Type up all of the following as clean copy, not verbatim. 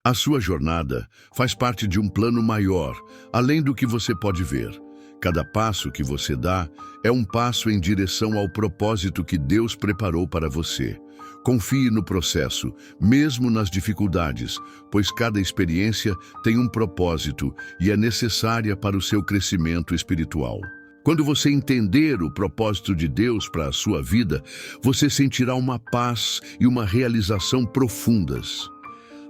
A sua jornada faz parte de um plano maior, além do que você pode ver. Cada passo que você dá é um passo em direção ao propósito que Deus preparou para você. Confie no processo, mesmo nas dificuldades, pois cada experiência tem um propósito e é necessária para o seu crescimento espiritual. Quando você entender o propósito de Deus para a sua vida, você sentirá uma paz e uma realização profundas.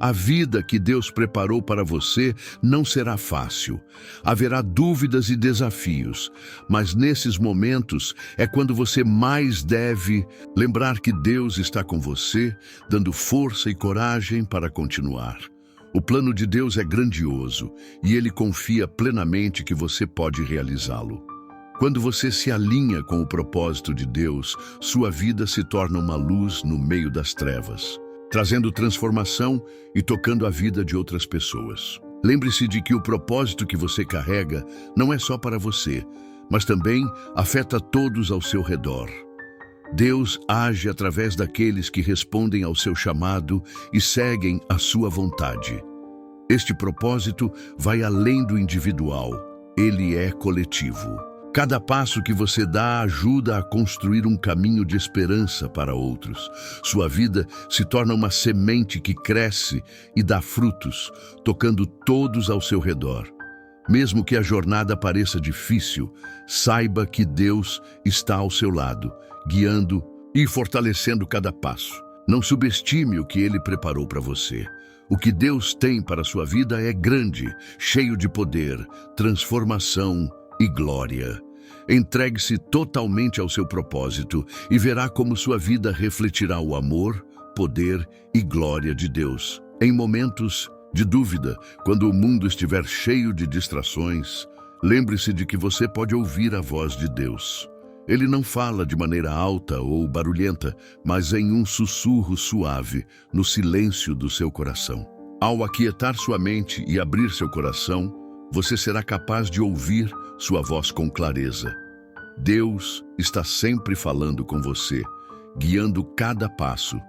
A vida que Deus preparou para você não será fácil. Haverá dúvidas e desafios, mas nesses momentos é quando você mais deve lembrar que Deus está com você, dando força e coragem para continuar. O plano de Deus é grandioso e Ele confia plenamente que você pode realizá-lo. Quando você se alinha com o propósito de Deus, sua vida se torna uma luz no meio das trevas, trazendo transformação e tocando a vida de outras pessoas. Lembre-se de que o propósito que você carrega não é só para você, mas também afeta todos ao seu redor. Deus age através daqueles que respondem ao seu chamado e seguem a sua vontade. Este propósito vai além do individual, ele é coletivo. Cada passo que você dá ajuda a construir um caminho de esperança para outros. Sua vida se torna uma semente que cresce e dá frutos, tocando todos ao seu redor. Mesmo que a jornada pareça difícil, saiba que Deus está ao seu lado, guiando e fortalecendo cada passo. Não subestime o que Ele preparou para você. O que Deus tem para a sua vida é grande, cheio de poder, transformação e glória. Entregue-se totalmente ao seu propósito e verá como sua vida refletirá o amor, poder e glória de Deus. Em momentos de dúvida, quando o mundo estiver cheio de distrações, lembre-se de que você pode ouvir a voz de Deus. Ele não fala de maneira alta ou barulhenta, mas em um sussurro suave, no silêncio do seu coração. Ao aquietar sua mente e abrir seu coração, você será capaz de ouvir sua voz com clareza. Deus está sempre falando com você, guiando cada passo.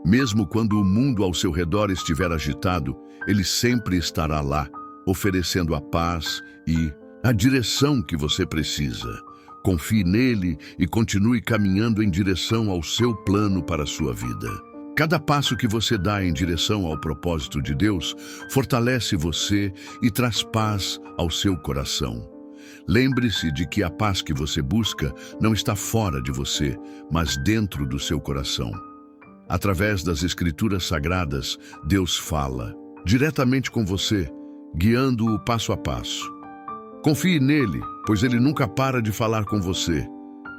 Mesmo quando o mundo ao seu redor estiver agitado, Ele sempre estará lá, oferecendo a paz e a direção que você precisa. Confie nele e continue caminhando em direção ao seu plano para a sua vida. Cada passo que você dá em direção ao propósito de Deus fortalece você e traz paz ao seu coração. Lembre-se de que a paz que você busca não está fora de você, mas dentro do seu coração. Através das Escrituras Sagradas, Deus fala diretamente com você, guiando-o passo a passo. Confie nele, pois ele nunca para de falar com você.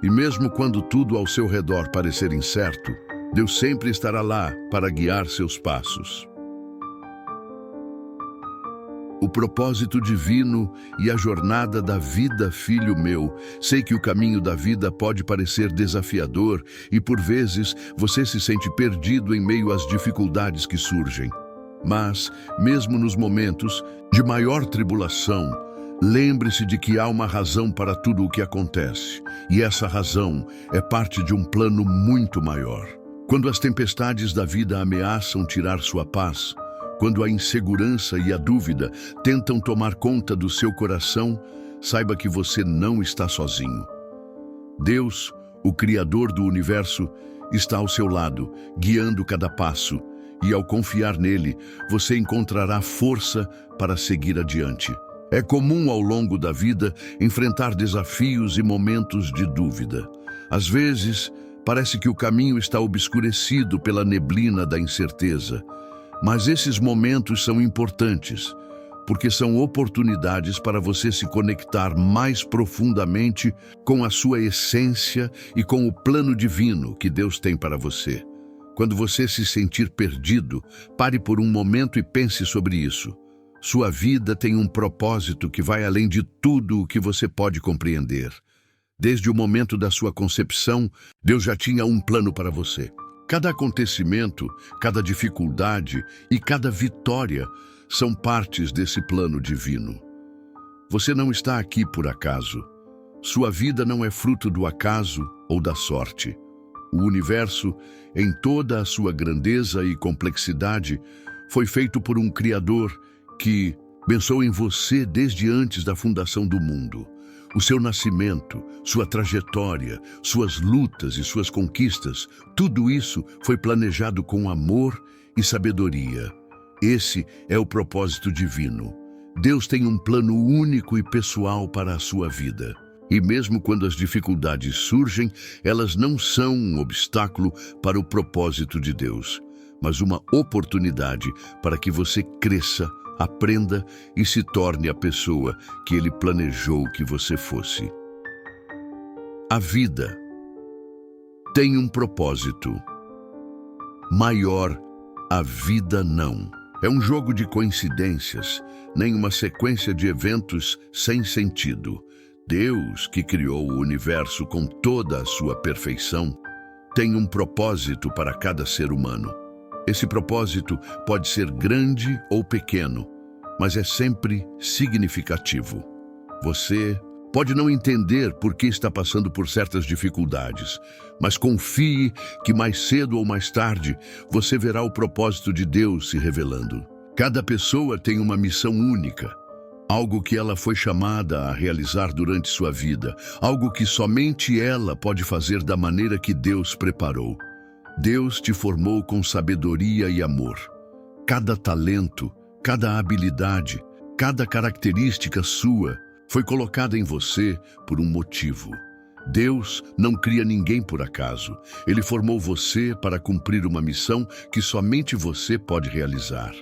E mesmo quando tudo ao seu redor parecer incerto, Deus sempre estará lá para guiar seus passos. O propósito divino e a jornada da vida, filho meu. Sei que o caminho da vida pode parecer desafiador e, por vezes, você se sente perdido em meio às dificuldades que surgem. Mas, mesmo nos momentos de maior tribulação, lembre-se de que há uma razão para tudo o que acontece, e essa razão é parte de um plano muito maior. Quando as tempestades da vida ameaçam tirar sua paz, quando a insegurança e a dúvida tentam tomar conta do seu coração, saiba que você não está sozinho. Deus, o Criador do universo, está ao seu lado, guiando cada passo, e ao confiar nele, você encontrará força para seguir adiante. É comum ao longo da vida enfrentar desafios e momentos de dúvida. Às vezes, parece que o caminho está obscurecido pela neblina da incerteza. Mas esses momentos são importantes, porque são oportunidades para você se conectar mais profundamente com a sua essência e com o plano divino que Deus tem para você. Quando você se sentir perdido, pare por um momento e pense sobre isso. Sua vida tem um propósito que vai além de tudo o que você pode compreender. Desde o momento da sua concepção, Deus já tinha um plano para você. Cada acontecimento, cada dificuldade e cada vitória são partes desse plano divino. Você não está aqui por acaso. Sua vida não é fruto do acaso ou da sorte. O universo, em toda a sua grandeza e complexidade, foi feito por um Criador que pensou em você desde antes da fundação do mundo. O seu nascimento, sua trajetória, suas lutas e suas conquistas, tudo isso foi planejado com amor e sabedoria. Esse é o propósito divino. Deus tem um plano único e pessoal para a sua vida. E mesmo quando as dificuldades surgem, elas não são um obstáculo para o propósito de Deus, mas uma oportunidade para que você cresça, aprenda e se torne a pessoa que Ele planejou que você fosse. A vida tem um propósito. Maior, a vida não. É um jogo de coincidências, nem uma sequência de eventos sem sentido. Deus, que criou o universo com toda a sua perfeição, tem um propósito para cada ser humano. Esse propósito pode ser grande ou pequeno, mas é sempre significativo. Você pode não entender por que está passando por certas dificuldades, mas confie que mais cedo ou mais tarde você verá o propósito de Deus se revelando. Cada pessoa tem uma missão única, algo que ela foi chamada a realizar durante sua vida, algo que somente ela pode fazer da maneira que Deus preparou. Deus te formou com sabedoria e amor. Cada talento, cada habilidade, cada característica sua foi colocada em você por um motivo. Deus não cria ninguém por acaso. Ele formou você para cumprir uma missão que somente você pode realizar.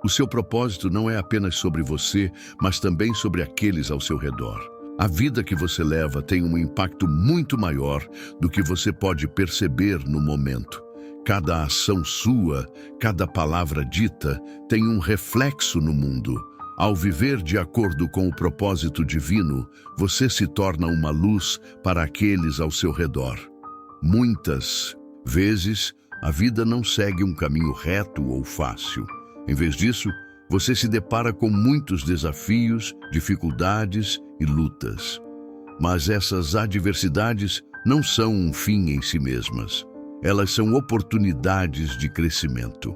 O seu propósito não é apenas sobre você, mas também sobre aqueles ao seu redor. A vida que você leva tem um impacto muito maior do que você pode perceber no momento. Cada ação sua, cada palavra dita, tem um reflexo no mundo. Ao viver de acordo com o propósito divino, você se torna uma luz para aqueles ao seu redor. Muitas vezes, a vida não segue um caminho reto ou fácil. Em vez disso, você se depara com muitos desafios, dificuldades e lutas. Mas essas adversidades não são um fim em si mesmas. Elas são oportunidades de crescimento.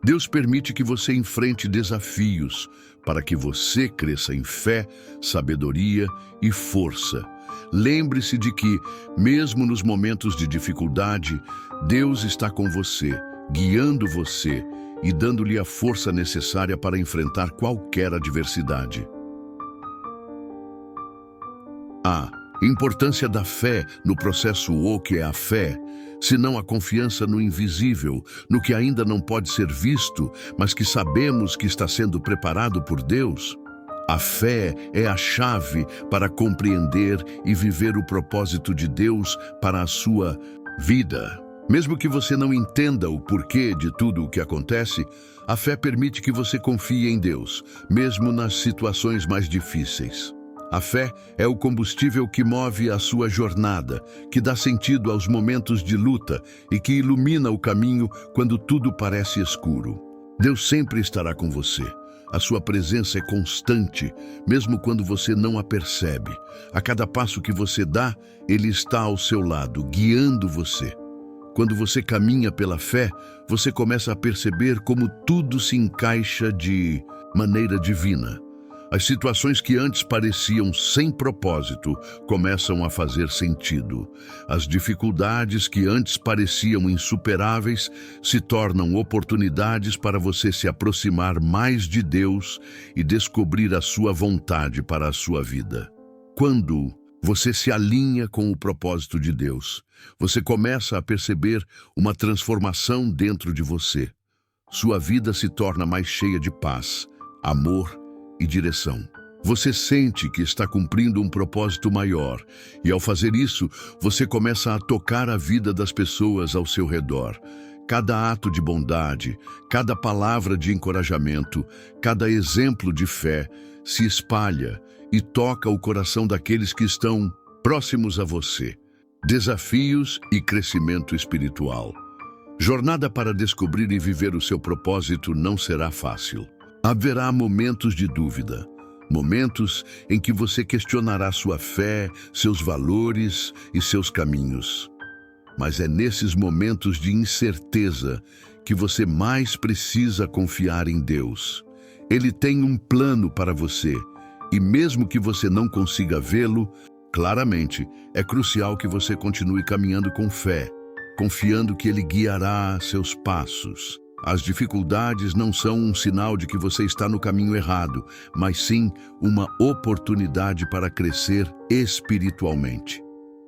Deus permite que você enfrente desafios para que você cresça em fé, sabedoria e força. Lembre-se de que, mesmo nos momentos de dificuldade, Deus está com você, guiando você e dando-lhe a força necessária para enfrentar qualquer adversidade. A importância da fé no processo O que é a fé, senão a confiança no invisível, no que ainda não pode ser visto, mas que sabemos que está sendo preparado por Deus. A fé é a chave para compreender e viver o propósito de Deus para a sua vida. Mesmo que você não entenda o porquê de tudo o que acontece, a fé permite que você confie em Deus, mesmo nas situações mais difíceis. A fé é o combustível que move a sua jornada, que dá sentido aos momentos de luta e que ilumina o caminho quando tudo parece escuro. Deus sempre estará com você. A sua presença é constante, mesmo quando você não a percebe. A cada passo que você dá, Ele está ao seu lado, guiando você. Quando você caminha pela fé, você começa a perceber como tudo se encaixa de maneira divina. As situações que antes pareciam sem propósito começam a fazer sentido. As dificuldades que antes pareciam insuperáveis se tornam oportunidades para você se aproximar mais de Deus e descobrir a sua vontade para a sua vida. Quando você se alinha com o propósito de Deus, você começa a perceber uma transformação dentro de você. Sua vida se torna mais cheia de paz, amor e direção. Você sente que está cumprindo um propósito maior, e ao fazer isso, você começa a tocar a vida das pessoas ao seu redor. Cada ato de bondade, cada palavra de encorajamento, cada exemplo de fé se espalha e toca o coração daqueles que estão próximos a você. Desafios e crescimento espiritual. Jornada para descobrir e viver o seu propósito não será fácil. Haverá momentos de dúvida, momentos em que você questionará sua fé, seus valores e seus caminhos. Mas é nesses momentos de incerteza que você mais precisa confiar em Deus. Ele tem um plano para você, e mesmo que você não consiga vê-lo claramente, é crucial que você continue caminhando com fé, confiando que Ele guiará seus passos. As dificuldades não são um sinal de que você está no caminho errado, mas sim uma oportunidade para crescer espiritualmente.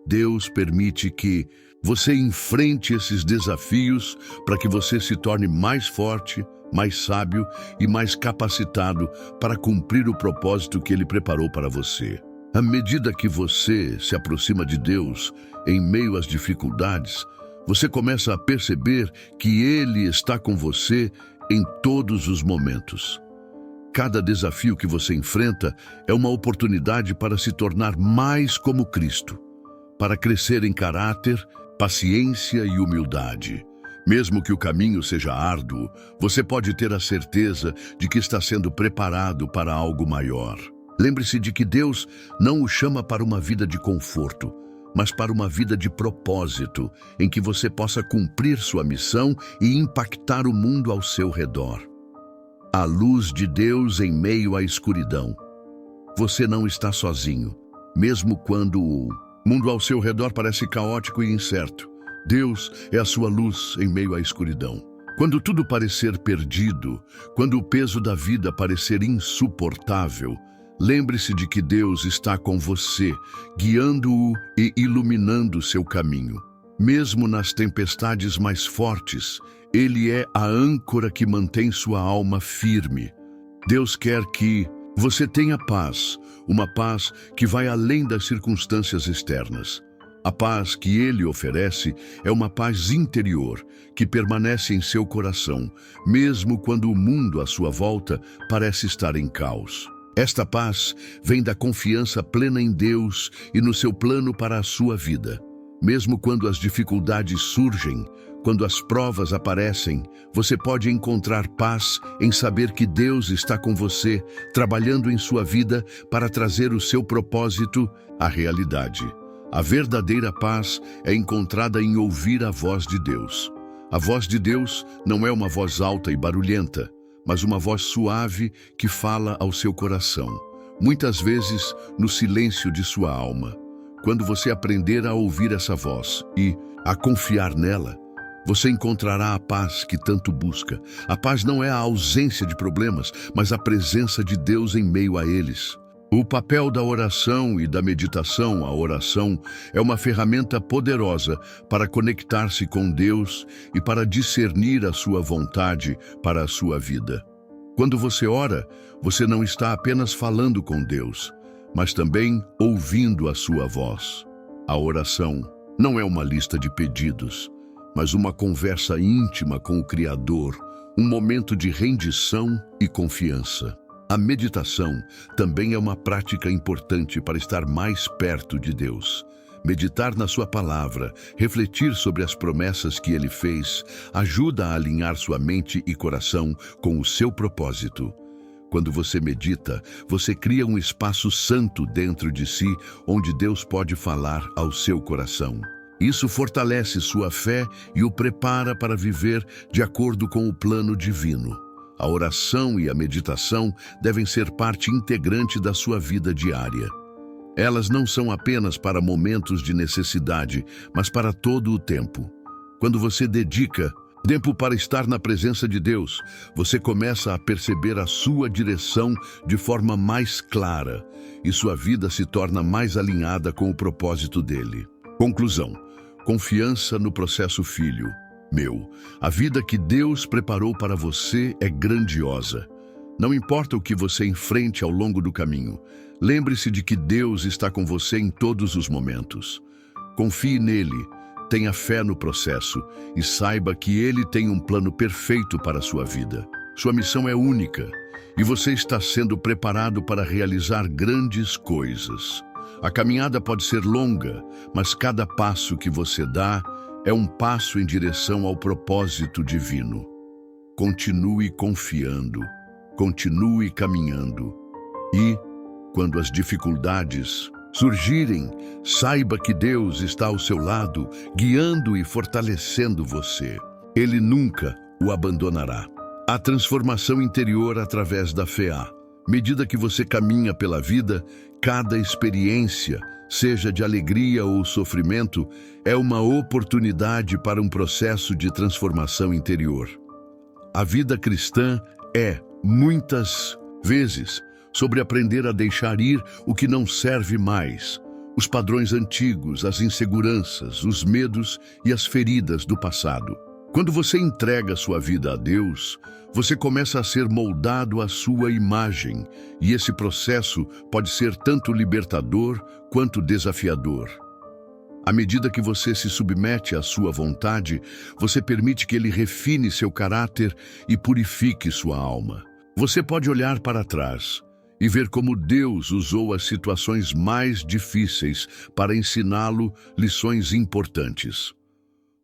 Deus permite que você enfrente esses desafios para que você se torne mais forte, mais sábio e mais capacitado para cumprir o propósito que Ele preparou para você. À medida que você se aproxima de Deus em meio às dificuldades, você começa a perceber que Ele está com você em todos os momentos. Cada desafio que você enfrenta é uma oportunidade para se tornar mais como Cristo, para crescer em caráter, paciência e humildade. Mesmo que o caminho seja árduo, você pode ter a certeza de que está sendo preparado para algo maior. Lembre-se de que Deus não o chama para uma vida de conforto, mas para uma vida de propósito, em que você possa cumprir sua missão e impactar o mundo ao seu redor. A luz de Deus em meio à escuridão. Você não está sozinho, mesmo quando o mundo ao seu redor parece caótico e incerto. Deus é a sua luz em meio à escuridão. Quando tudo parecer perdido, quando o peso da vida parecer insuportável, lembre-se de que Deus está com você, guiando-o e iluminando seu caminho. Mesmo nas tempestades mais fortes, Ele é a âncora que mantém sua alma firme. Deus quer que você tenha paz, uma paz que vai além das circunstâncias externas. A paz que Ele oferece é uma paz interior, que permanece em seu coração, mesmo quando o mundo à sua volta parece estar em caos. Esta paz vem da confiança plena em Deus e no seu plano para a sua vida. Mesmo quando as dificuldades surgem, quando as provas aparecem, você pode encontrar paz em saber que Deus está com você, trabalhando em sua vida para trazer o seu propósito à realidade. A verdadeira paz é encontrada em ouvir a voz de Deus. A voz de Deus não é uma voz alta e barulhenta, mas uma voz suave que fala ao seu coração, muitas vezes no silêncio de sua alma. Quando você aprender a ouvir essa voz e a confiar nela, você encontrará a paz que tanto busca. A paz não é a ausência de problemas, mas a presença de Deus em meio a eles. O papel da oração e da meditação. A oração é uma ferramenta poderosa para conectar-se com Deus e para discernir a sua vontade para a sua vida. Quando você ora, você não está apenas falando com Deus, mas também ouvindo a sua voz. A oração não é uma lista de pedidos, mas uma conversa íntima com o Criador, um momento de rendição e confiança. A meditação também é uma prática importante para estar mais perto de Deus. Meditar na sua palavra, refletir sobre as promessas que Ele fez, ajuda a alinhar sua mente e coração com o seu propósito. Quando você medita, você cria um espaço santo dentro de si, onde Deus pode falar ao seu coração. Isso fortalece sua fé e o prepara para viver de acordo com o plano divino. A oração e a meditação devem ser parte integrante da sua vida diária. Elas não são apenas para momentos de necessidade, mas para todo o tempo. Quando você dedica tempo para estar na presença de Deus, você começa a perceber a sua direção de forma mais clara e sua vida se torna mais alinhada com o propósito dele. Conclusão: confiança no processo, filho meu. A vida que Deus preparou para você é grandiosa. Não importa o que você enfrente ao longo do caminho, lembre-se de que Deus está com você em todos os momentos. Confie nele, tenha fé no processo e saiba que Ele tem um plano perfeito para a sua vida. Sua missão é única e você está sendo preparado para realizar grandes coisas. A caminhada pode ser longa, mas cada passo que você dá é um passo em direção ao propósito divino. Continue confiando, continue caminhando e, quando as dificuldades surgirem, saiba que Deus está ao seu lado, guiando e fortalecendo você. Ele nunca o abandonará. A transformação interior através da fé. À medida que você caminha pela vida, cada experiência, seja de alegria ou sofrimento, é uma oportunidade para um processo de transformação interior. A vida cristã é, muitas vezes, sobre aprender a deixar ir o que não serve mais, os padrões antigos, as inseguranças, os medos e as feridas do passado. Quando você entrega sua vida a Deus, você começa a ser moldado à sua imagem, e esse processo pode ser tanto libertador quanto desafiador. À medida que você se submete à sua vontade, você permite que Ele refine seu caráter e purifique sua alma. Você pode olhar para trás e ver como Deus usou as situações mais difíceis para ensiná-lo lições importantes.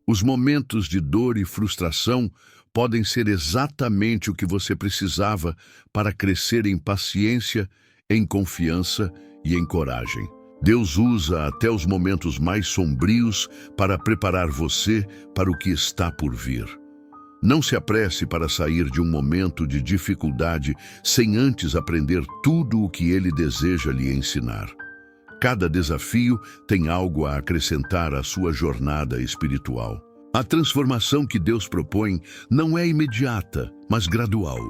Os momentos de dor e frustração podem ser exatamente o que você precisava para crescer em paciência, em confiança e em coragem. Deus usa até os momentos mais sombrios para preparar você para o que está por vir. Não se apresse para sair de um momento de dificuldade sem antes aprender tudo o que Ele deseja lhe ensinar. Cada desafio tem algo a acrescentar à sua jornada espiritual. A transformação que Deus propõe não é imediata, mas gradual.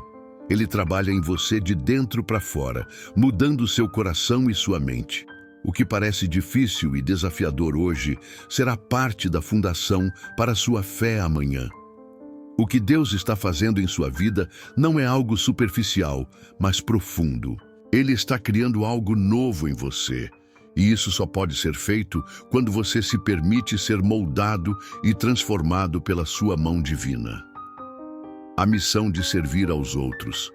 Ele trabalha em você de dentro para fora, mudando seu coração e sua mente. O que parece difícil e desafiador hoje será parte da fundação para sua fé amanhã. O que Deus está fazendo em sua vida não é algo superficial, mas profundo. Ele está criando algo novo em você. E isso só pode ser feito quando você se permite ser moldado e transformado pela sua mão divina. A missão de servir aos outros.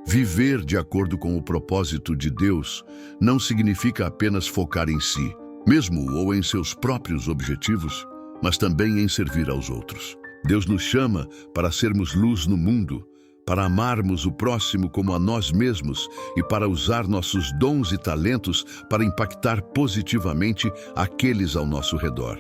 Viver de acordo com o propósito de Deus não significa apenas focar em si, mesmo ou em seus próprios objetivos, mas também em servir aos outros. Deus nos chama para sermos luz no mundo, para amarmos o próximo como a nós mesmos e para usar nossos dons e talentos para impactar positivamente aqueles ao nosso redor.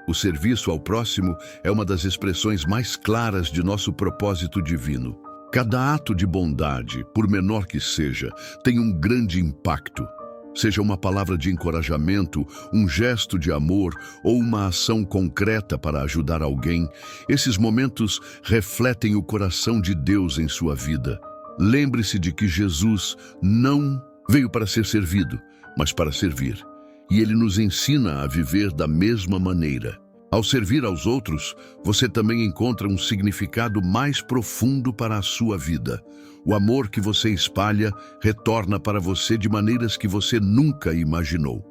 O serviço ao próximo é uma das expressões mais claras de nosso propósito divino. Cada ato de bondade, por menor que seja, tem um grande impacto. Seja uma palavra de encorajamento, um gesto de amor ou uma ação concreta para ajudar alguém, esses momentos refletem o coração de Deus em sua vida. Lembre-se de que Jesus não veio para ser servido, mas para servir. E Ele nos ensina a viver da mesma maneira. Ao servir aos outros, você também encontra um significado mais profundo para a sua vida. O amor que você espalha retorna para você de maneiras que você nunca imaginou.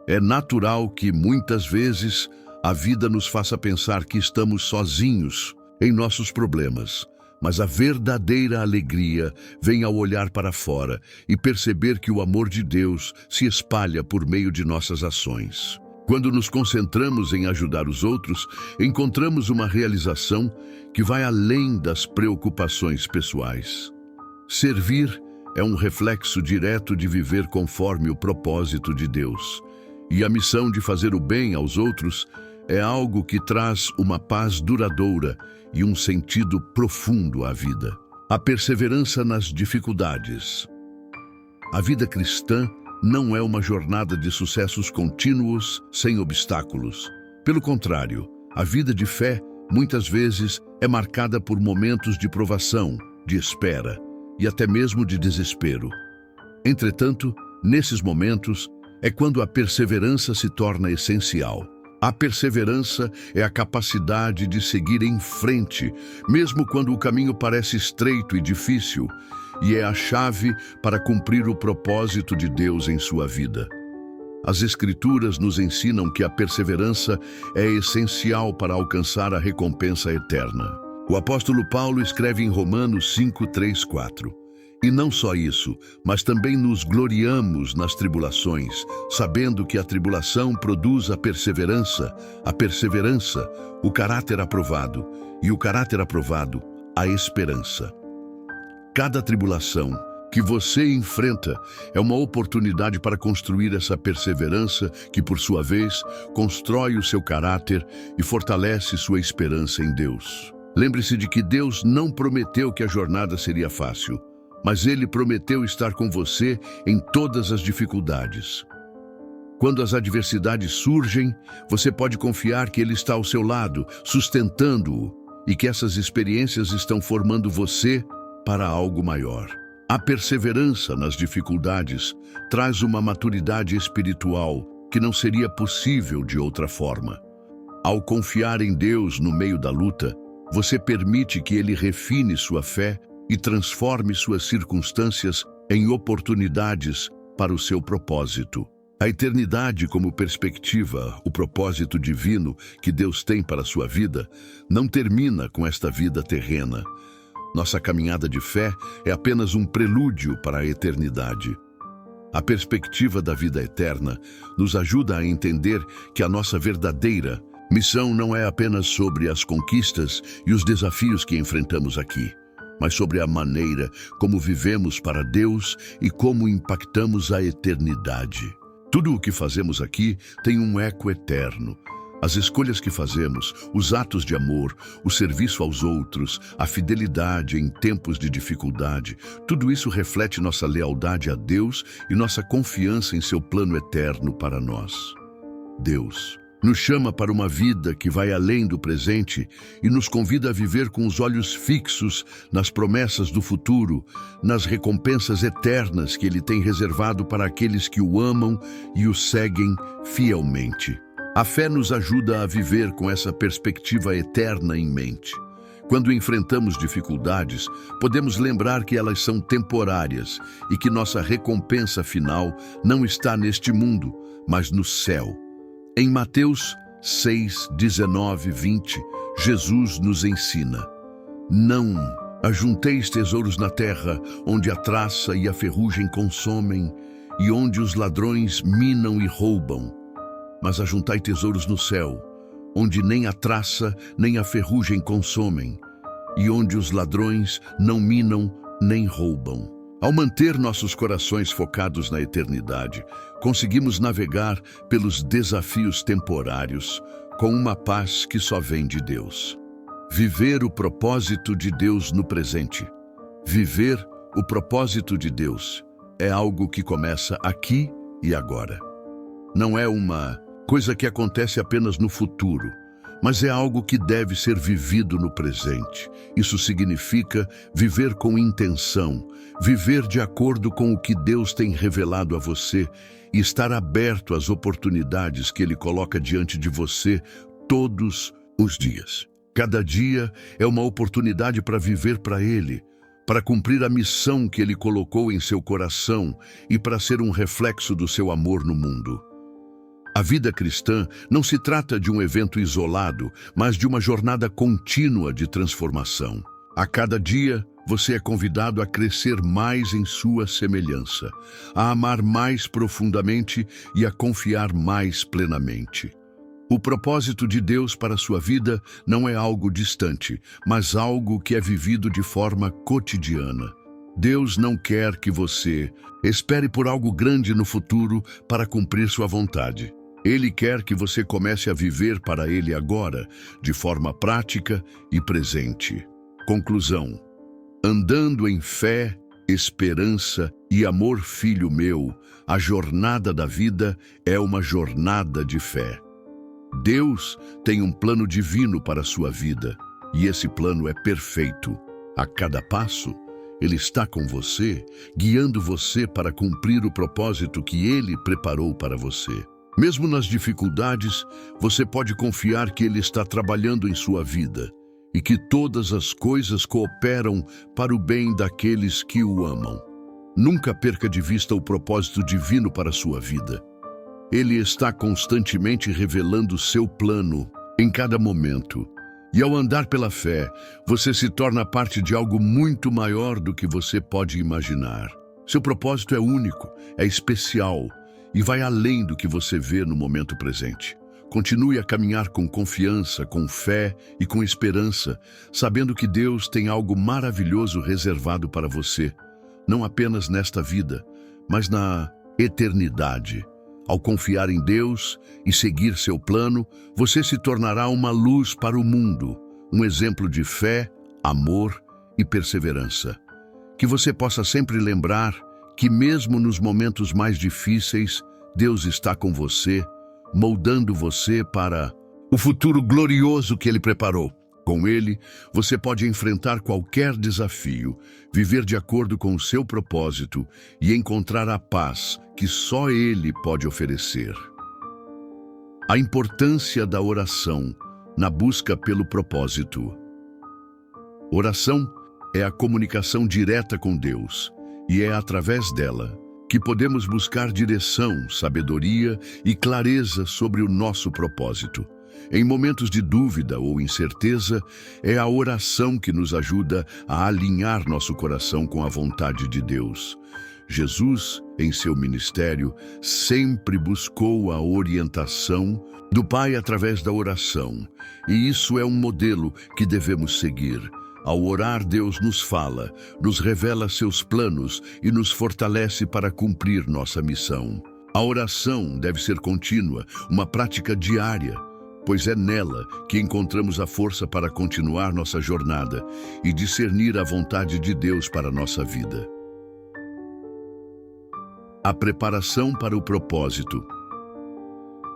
É natural que, muitas vezes, a vida nos faça pensar que estamos sozinhos em nossos problemas. Mas a verdadeira alegria vem ao olhar para fora e perceber que o amor de Deus se espalha por meio de nossas ações. Quando nos concentramos em ajudar os outros, encontramos uma realização que vai além das preocupações pessoais. Servir é um reflexo direto de viver conforme o propósito de Deus. E a missão de fazer o bem aos outros é algo que traz uma paz duradoura e um sentido profundo à vida. A perseverança nas dificuldades. A vida cristã não é uma jornada de sucessos contínuos sem obstáculos. Pelo contrário, a vida de fé, muitas vezes, é marcada por momentos de provação, de espera e até mesmo de desespero. Entretanto, nesses momentos, é quando a perseverança se torna essencial. A perseverança é a capacidade de seguir em frente, mesmo quando o caminho parece estreito e difícil, e é a chave para cumprir o propósito de Deus em sua vida. As Escrituras nos ensinam que a perseverança é essencial para alcançar a recompensa eterna. O apóstolo Paulo escreve em Romanos 5, 3, 4. E não só isso, mas também nos gloriamos nas tribulações, sabendo que a tribulação produz a perseverança, o caráter aprovado, e o caráter aprovado, a esperança. Cada tribulação que você enfrenta é uma oportunidade para construir essa perseverança que, por sua vez, constrói o seu caráter e fortalece sua esperança em Deus. Lembre-se de que Deus não prometeu que a jornada seria fácil, mas Ele prometeu estar com você em todas as dificuldades. Quando as adversidades surgem, você pode confiar que Ele está ao seu lado, sustentando-o, e que essas experiências estão formando você para algo maior. A perseverança nas dificuldades traz uma maturidade espiritual que não seria possível de outra forma. Ao confiar em Deus no meio da luta, você permite que Ele refine sua fé e transforme suas circunstâncias em oportunidades para o seu propósito. A eternidade como perspectiva, o propósito divino que Deus tem para a sua vida, não termina com esta vida terrena. Nossa caminhada de fé é apenas um prelúdio para a eternidade. A perspectiva da vida eterna nos ajuda a entender que a nossa verdadeira missão não é apenas sobre as conquistas e os desafios que enfrentamos aqui, mas sobre a maneira como vivemos para Deus e como impactamos a eternidade. Tudo o que fazemos aqui tem um eco eterno. As escolhas que fazemos, os atos de amor, o serviço aos outros, a fidelidade em tempos de dificuldade, tudo isso reflete nossa lealdade a Deus e nossa confiança em seu plano eterno para nós. Deus nos chama para uma vida que vai além do presente e nos convida a viver com os olhos fixos nas promessas do futuro, nas recompensas eternas que Ele tem reservado para aqueles que o amam e o seguem fielmente. A fé nos ajuda a viver com essa perspectiva eterna em mente. Quando enfrentamos dificuldades, podemos lembrar que elas são temporárias e que nossa recompensa final não está neste mundo, mas no céu. Em Mateus 6, 19, 20, Jesus nos ensina: não ajunteis tesouros na terra, onde a traça e a ferrugem consomem, e onde os ladrões minam e roubam. Mas ajuntai tesouros no céu, onde nem a traça nem a ferrugem consomem, e onde os ladrões não minam nem roubam. Ao manter nossos corações focados na eternidade, conseguimos navegar pelos desafios temporários com uma paz que só vem de Deus. Viver o propósito de Deus no presente. Viver o propósito de Deus é algo que começa aqui e agora. Não é uma coisa que acontece apenas no futuro, mas é algo que deve ser vivido no presente. Isso significa viver com intenção, viver de acordo com o que Deus tem revelado a você e estar aberto às oportunidades que Ele coloca diante de você todos os dias. Cada dia é uma oportunidade para viver para Ele, para cumprir a missão que Ele colocou em seu coração e para ser um reflexo do seu amor no mundo. A vida cristã não se trata de um evento isolado, mas de uma jornada contínua de transformação. A cada dia, você é convidado a crescer mais em sua semelhança, a amar mais profundamente e a confiar mais plenamente. O propósito de Deus para a sua vida não é algo distante, mas algo que é vivido de forma cotidiana. Deus não quer que você espere por algo grande no futuro para cumprir sua vontade. Ele quer que você comece a viver para Ele agora, de forma prática e presente. Conclusão: andando em fé, esperança e amor, filho meu, a jornada da vida é uma jornada de fé. Deus tem um plano divino para a sua vida, e esse plano é perfeito. A cada passo, Ele está com você, guiando você para cumprir o propósito que Ele preparou para você. Mesmo nas dificuldades, você pode confiar que Ele está trabalhando em sua vida e que todas as coisas cooperam para o bem daqueles que o amam. Nunca perca de vista o propósito divino para a sua vida. Ele está constantemente revelando seu plano em cada momento. E ao andar pela fé, você se torna parte de algo muito maior do que você pode imaginar. Seu propósito é único, é especial e vai além do que você vê no momento presente. Continue a caminhar com confiança, com fé e com esperança, sabendo que Deus tem algo maravilhoso reservado para você, não apenas nesta vida, mas na eternidade. Ao confiar em Deus e seguir seu plano, você se tornará uma luz para o mundo, um exemplo de fé, amor e perseverança. Que você possa sempre lembrar que mesmo nos momentos mais difíceis, Deus está com você, moldando você para o futuro glorioso que Ele preparou. Com Ele, você pode enfrentar qualquer desafio, viver de acordo com o seu propósito e encontrar a paz que só Ele pode oferecer. A importância da oração na busca pelo propósito. Oração é a comunicação direta com Deus e é através dela que podemos buscar direção, sabedoria e clareza sobre o nosso propósito. Em momentos de dúvida ou incerteza, é a oração que nos ajuda a alinhar nosso coração com a vontade de Deus. Jesus, em seu ministério, sempre buscou a orientação do Pai através da oração, e isso é um modelo que devemos seguir. Ao orar, Deus nos fala, nos revela seus planos e nos fortalece para cumprir nossa missão. A oração deve ser contínua, uma prática diária, pois é nela que encontramos a força para continuar nossa jornada e discernir a vontade de Deus para a nossa vida. A preparação para o propósito.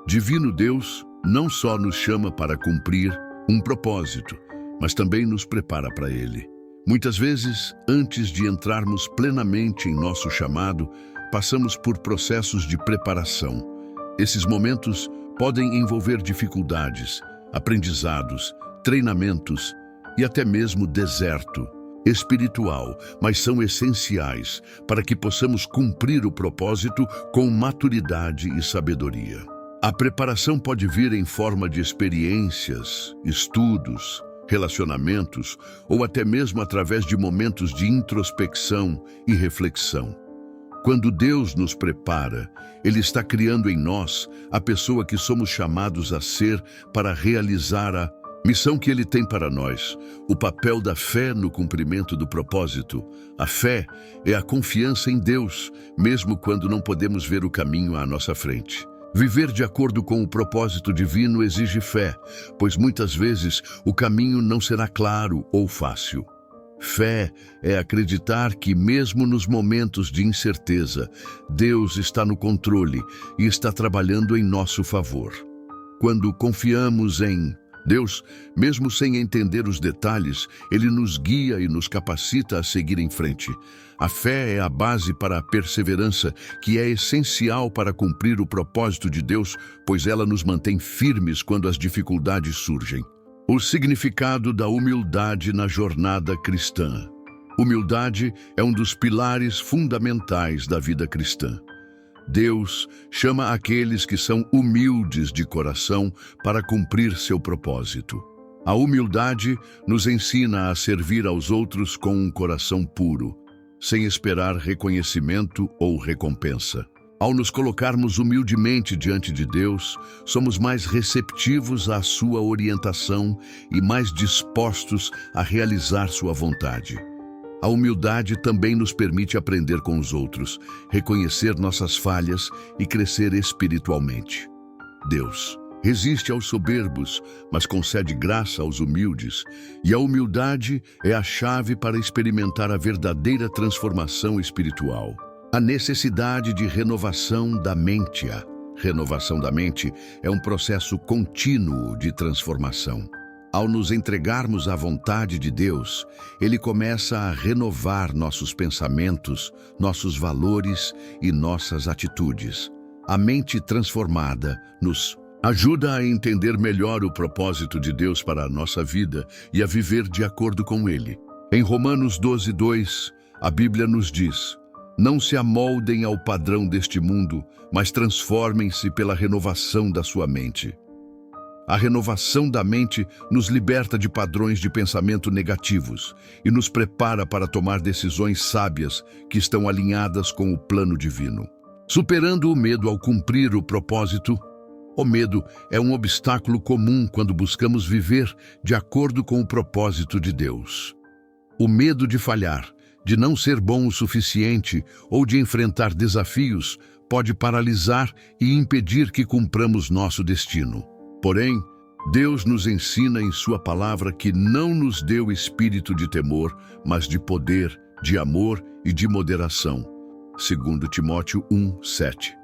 Divino Deus não só nos chama para cumprir um propósito, mas também nos prepara para ele. Muitas vezes, antes de entrarmos plenamente em nosso chamado, passamos por processos de preparação. Esses momentos podem envolver dificuldades, aprendizados, treinamentos e até mesmo deserto espiritual, mas são essenciais para que possamos cumprir o propósito com maturidade e sabedoria. A preparação pode vir em forma de experiências, estudos, relacionamentos ou até mesmo através de momentos de introspecção e reflexão. Quando Deus nos prepara, Ele está criando em nós a pessoa que somos chamados a ser para realizar a missão que Ele tem para nós, o papel da fé no cumprimento do propósito. A fé é a confiança em Deus, mesmo quando não podemos ver o caminho à nossa frente. Viver de acordo com o propósito divino exige fé, pois muitas vezes o caminho não será claro ou fácil. Fé é acreditar que, mesmo nos momentos de incerteza, Deus está no controle e está trabalhando em nosso favor. Quando confiamos em Deus, mesmo sem entender os detalhes, Ele nos guia e nos capacita a seguir em frente. A fé é a base para a perseverança, que é essencial para cumprir o propósito de Deus, pois ela nos mantém firmes quando as dificuldades surgem. O significado da humildade na jornada cristã. Humildade é um dos pilares fundamentais da vida cristã. Deus chama aqueles que são humildes de coração para cumprir seu propósito. A humildade nos ensina a servir aos outros com um coração puro, sem esperar reconhecimento ou recompensa. Ao nos colocarmos humildemente diante de Deus, somos mais receptivos à sua orientação e mais dispostos a realizar sua vontade. A humildade também nos permite aprender com os outros, reconhecer nossas falhas e crescer espiritualmente. Deus resiste aos soberbos, mas concede graça aos humildes, e a humildade é a chave para experimentar a verdadeira transformação espiritual. A necessidade de renovação da mente. A renovação da mente é um processo contínuo de transformação. Ao nos entregarmos à vontade de Deus, Ele começa a renovar nossos pensamentos, nossos valores e nossas atitudes. A mente transformada nos ajuda a entender melhor o propósito de Deus para a nossa vida e a viver de acordo com Ele. Em Romanos 12:2, a Bíblia nos diz: "Não se amoldem ao padrão deste mundo, mas transformem-se pela renovação da sua mente." A renovação da mente nos liberta de padrões de pensamento negativos e nos prepara para tomar decisões sábias que estão alinhadas com o plano divino. Superando o medo ao cumprir o propósito. O medo é um obstáculo comum quando buscamos viver de acordo com o propósito de Deus. O medo de falhar, de não ser bom o suficiente ou de enfrentar desafios pode paralisar e impedir que cumpramos nosso destino. Porém, Deus nos ensina em sua palavra que não nos deu espírito de temor, mas de poder, de amor e de moderação. 2 Timóteo 1:7.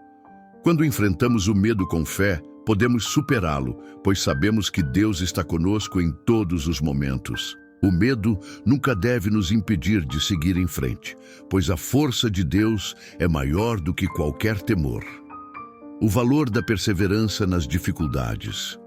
Quando enfrentamos o medo com fé, podemos superá-lo, pois sabemos que Deus está conosco em todos os momentos. O medo nunca deve nos impedir de seguir em frente, pois a força de Deus é maior do que qualquer temor. O valor da perseverança nas dificuldades.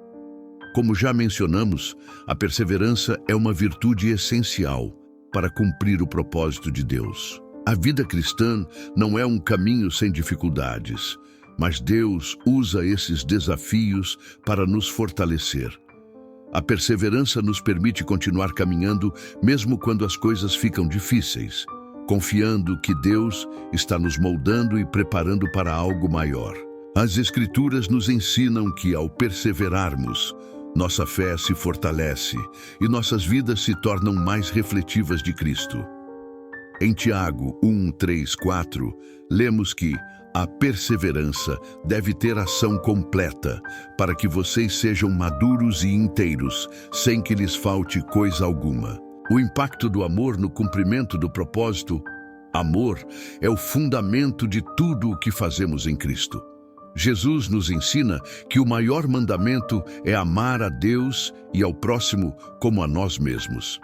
Como já mencionamos, a perseverança é uma virtude essencial para cumprir o propósito de Deus. A vida cristã não é um caminho sem dificuldades, mas Deus usa esses desafios para nos fortalecer. A perseverança nos permite continuar caminhando mesmo quando as coisas ficam difíceis, confiando que Deus está nos moldando e preparando para algo maior. As Escrituras nos ensinam que, ao perseverarmos, nossa fé se fortalece e nossas vidas se tornam mais refletivas de Cristo. Em Tiago 1:3-4, lemos que a perseverança deve ter ação completa, para que vocês sejam maduros e inteiros, sem que lhes falte coisa alguma. O impacto do amor no cumprimento do propósito. Amor é o fundamento de tudo o que fazemos em Cristo. Jesus nos ensina que o maior mandamento é amar a Deus e ao próximo como a nós mesmos.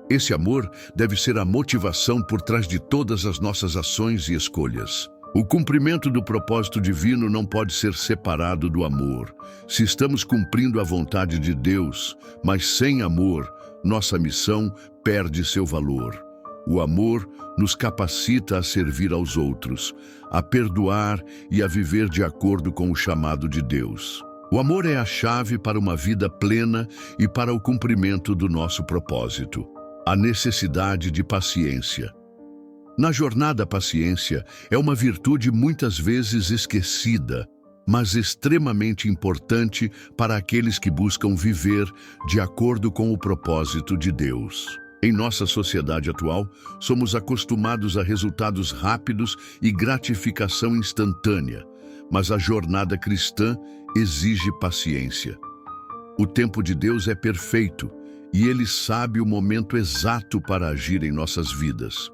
Esse amor deve ser a motivação por trás de todas as nossas ações e escolhas. O cumprimento do propósito divino não pode ser separado do amor. Se estamos cumprindo a vontade de Deus, mas sem amor, nossa missão perde seu valor. O amor nos capacita a servir aos outros, a perdoar e a viver de acordo com o chamado de Deus. O amor é a chave para uma vida plena e para o cumprimento do nosso propósito. A necessidade de paciência. Na jornada, a paciência é uma virtude muitas vezes esquecida, mas extremamente importante para aqueles que buscam viver de acordo com o propósito de Deus. Em nossa sociedade atual, somos acostumados a resultados rápidos e gratificação instantânea, mas a jornada cristã exige paciência. O tempo de Deus é perfeito e Ele sabe o momento exato para agir em nossas vidas.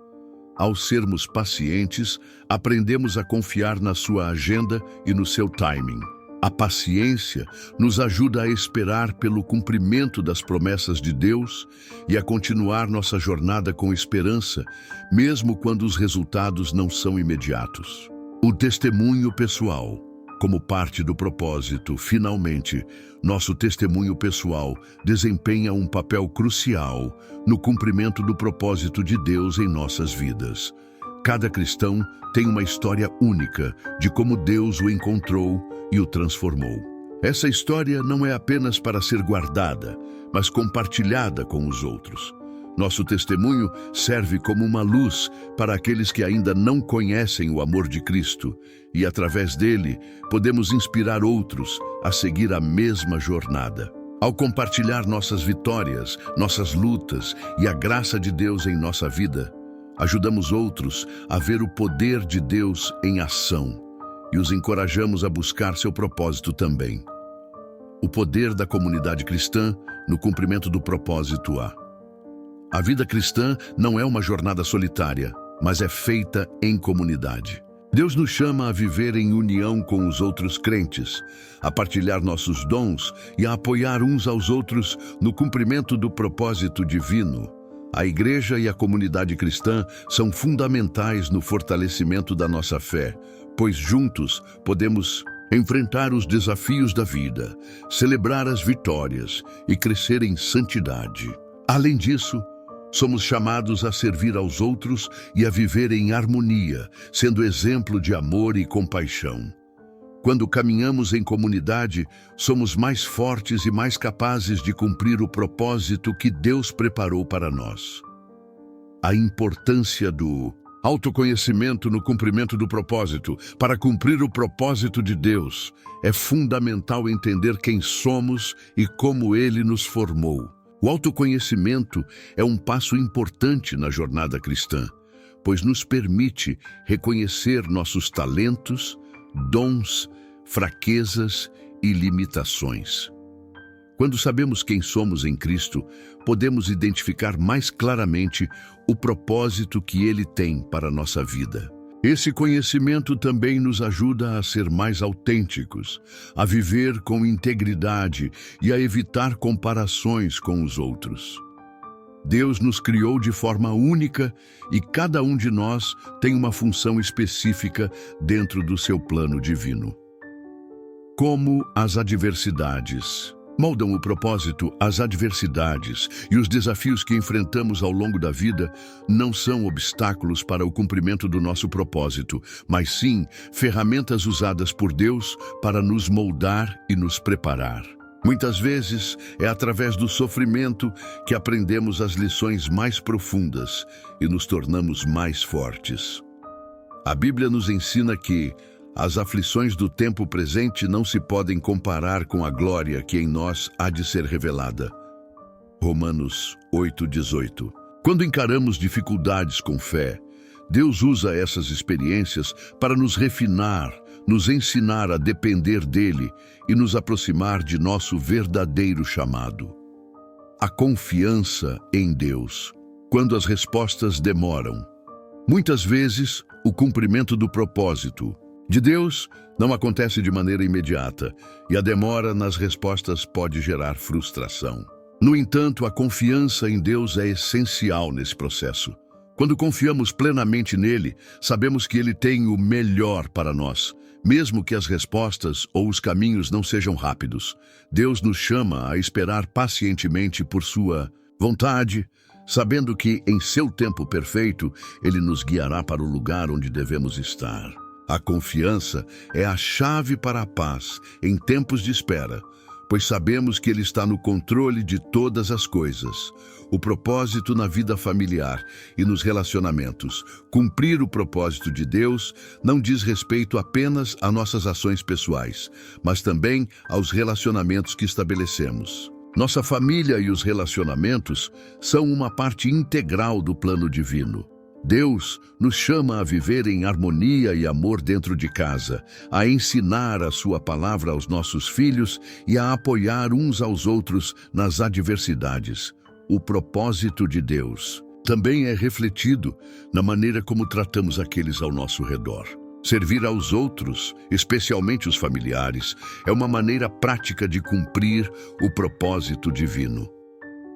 Ao sermos pacientes, aprendemos a confiar na sua agenda e no seu timing. A paciência nos ajuda a esperar pelo cumprimento das promessas de Deus e a continuar nossa jornada com esperança, mesmo quando os resultados não são imediatos. O testemunho pessoal. Como parte do propósito, finalmente, nosso testemunho pessoal desempenha um papel crucial no cumprimento do propósito de Deus em nossas vidas. Cada cristão tem uma história única de como Deus o encontrou e o transformou. Essa história não é apenas para ser guardada, mas compartilhada com os outros. Nosso testemunho serve como uma luz para aqueles que ainda não conhecem o amor de Cristo e, através dele, podemos inspirar outros a seguir a mesma jornada. Ao compartilhar nossas vitórias, nossas lutas e a graça de Deus em nossa vida, ajudamos outros a ver o poder de Deus em ação e os encorajamos a buscar seu propósito também. O poder da comunidade cristã no cumprimento do propósito. A vida cristã não é uma jornada solitária, mas é feita em comunidade. Deus nos chama a viver em união com os outros crentes, a partilhar nossos dons e a apoiar uns aos outros no cumprimento do propósito divino. A igreja e a comunidade cristã são fundamentais no fortalecimento da nossa fé, pois juntos podemos enfrentar os desafios da vida, celebrar as vitórias e crescer em santidade. Além disso, somos chamados a servir aos outros e a viver em harmonia, sendo exemplo de amor e compaixão. Quando caminhamos em comunidade, somos mais fortes e mais capazes de cumprir o propósito que Deus preparou para nós. A importância do autoconhecimento no cumprimento do propósito. Para cumprir o propósito de Deus, é fundamental entender quem somos e como Ele nos formou. O autoconhecimento é um passo importante na jornada cristã, pois nos permite reconhecer nossos talentos, dons, fraquezas e limitações. Quando sabemos quem somos em Cristo, podemos identificar mais claramente o propósito que Ele tem para a nossa vida. Esse conhecimento também nos ajuda a ser mais autênticos, a viver com integridade e a evitar comparações com os outros. Deus nos criou de forma única e cada um de nós tem uma função específica dentro do seu plano divino. Como as adversidades moldam o propósito, as adversidades e os desafios que enfrentamos ao longo da vida não são obstáculos para o cumprimento do nosso propósito, mas sim ferramentas usadas por Deus para nos moldar e nos preparar. Muitas vezes é através do sofrimento que aprendemos as lições mais profundas e nos tornamos mais fortes. A Bíblia nos ensina que as aflições do tempo presente não se podem comparar com a glória que em nós há de ser revelada. Romanos 8:18. Quando encaramos dificuldades com fé, Deus usa essas experiências para nos refinar, nos ensinar a depender dele e nos aproximar de nosso verdadeiro chamado. A confiança em Deus. Quando as respostas demoram. Muitas vezes, o cumprimento do propósito de Deus não acontece de maneira imediata, e a demora nas respostas pode gerar frustração. No entanto, a confiança em Deus é essencial nesse processo. Quando confiamos plenamente nele, sabemos que ele tem o melhor para nós, mesmo que as respostas ou os caminhos não sejam rápidos. Deus nos chama a esperar pacientemente por sua vontade, sabendo que, em seu tempo perfeito, ele nos guiará para o lugar onde devemos estar. A confiança é a chave para a paz em tempos de espera, pois sabemos que Ele está no controle de todas as coisas. O propósito na vida familiar e nos relacionamentos. Cumprir o propósito de Deus não diz respeito apenas a nossas ações pessoais, mas também aos relacionamentos que estabelecemos. Nossa família e os relacionamentos são uma parte integral do plano divino. Deus nos chama a viver em harmonia e amor dentro de casa, a ensinar a sua palavra aos nossos filhos e a apoiar uns aos outros nas adversidades. O propósito de Deus também é refletido na maneira como tratamos aqueles ao nosso redor. Servir aos outros, especialmente os familiares, é uma maneira prática de cumprir o propósito divino.